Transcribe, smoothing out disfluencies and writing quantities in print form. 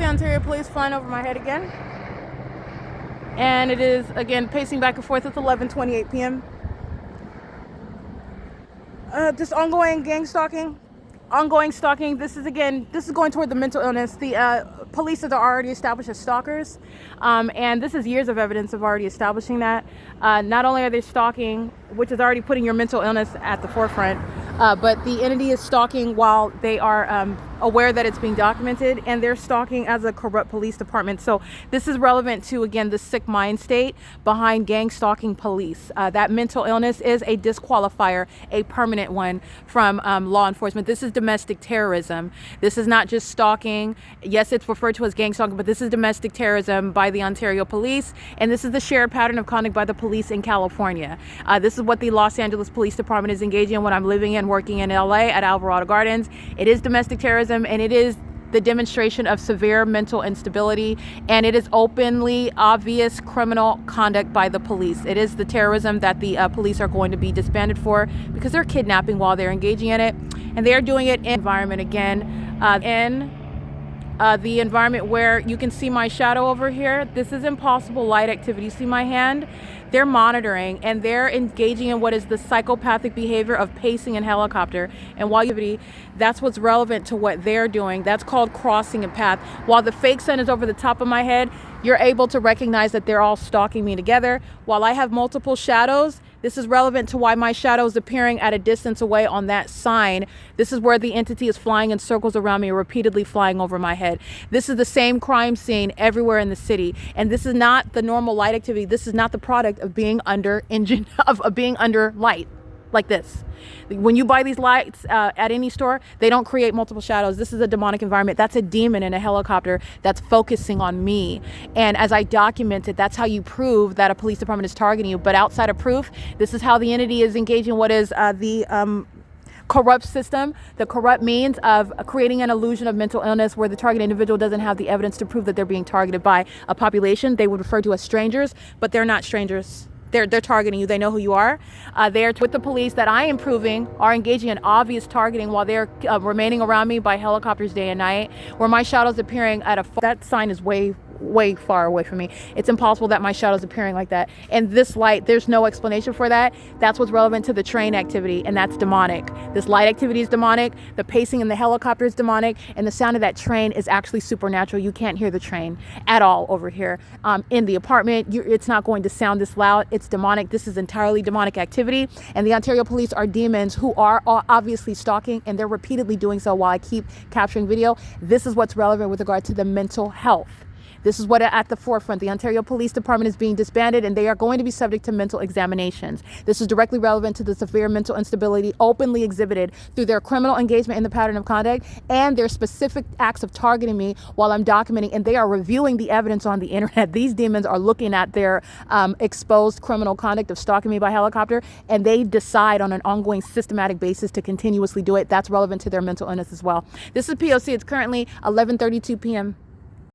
Ontario Police flying over my head again. And it is, again, pacing back and forth. It's 11:28 p.m. Just ongoing gang stalking. Ongoing stalking. This is going toward the mental illness. The police are already established as stalkers. And this is years of evidence of already establishing that. Not only are they stalking, which is already putting your mental illness at the forefront, but the entity is stalking while they are aware that it's being documented, and they're stalking as a corrupt police department. So this is relevant to, again, the sick mind state behind gang stalking police. That mental illness is a disqualifier, a permanent one from law enforcement. This is domestic terrorism. This is not just stalking. Yes, it's referred to as gang stalking, but this is domestic terrorism by the Ontario Police, and this is the shared pattern of conduct by the police in California. This is what the Los Angeles Police Department is engaging in when I'm living and working in LA at Alvarado Gardens. It is domestic terrorism, and it is the demonstration of severe mental instability, and it is openly obvious criminal conduct by the police. It is the terrorism that the police are going to be disbanded for, because they're kidnapping while they're engaging in it, and they're doing it in environment again, in the environment where you can see my shadow over here. This is impossible light activity. You see my hand? They're monitoring, and they're engaging in what is the psychopathic behavior of pacing in helicopter. And while that's what's relevant to what they're doing. That's called crossing a path. While the fake sun is over the top of my head, you're able to recognize that they're all stalking me together. While I have multiple shadows, this is relevant to why my shadow is appearing at a distance away on that sign. This is where the entity is flying in circles around me, repeatedly flying over my head. This is the same crime scene everywhere in the city. And this is not the normal light activity. This is not the product of being under being under light like this. When you buy these lights at any store, they don't create multiple shadows. This is a demonic environment. That's a demon in a helicopter that's focusing on me. And as I document it, that's how you prove that a police department is targeting you. But outside of proof, this is how the entity is engaging what is the corrupt system, the corrupt means of creating an illusion of mental illness where the target individual doesn't have the evidence to prove that they're being targeted by a population they would refer to as strangers, but they're not strangers. They're targeting you. They know who you are. They're with the police that I am proving are engaging in obvious targeting while they're remaining around me by helicopters day and night, where my shadow's appearing at that sign is way far away from me. It's impossible that my shadow's appearing like that. And this light, there's no explanation for that. That's what's relevant to the train activity, and that's demonic. This light activity is demonic. The pacing in the helicopter is demonic, and the sound of that train is actually supernatural. You can't hear the train at all over here. In the apartment, it's not going to sound this loud. It's demonic. This is entirely demonic activity, and the Ontario Police are demons who are obviously stalking, and they're repeatedly doing so while I keep capturing video. This is what's relevant with regard to the mental health. This is what at the forefront. The Ontario Police Department is being disbanded, and they are going to be subject to mental examinations. This is directly relevant to the severe mental instability openly exhibited through their criminal engagement in the pattern of conduct and their specific acts of targeting me while I'm documenting, and they are reviewing the evidence on the internet. These demons are looking at their exposed criminal conduct of stalking me by helicopter, and they decide on an ongoing systematic basis to continuously do it. That's relevant to their mental illness as well. This is P.O.C. It's currently 11:32 p.m.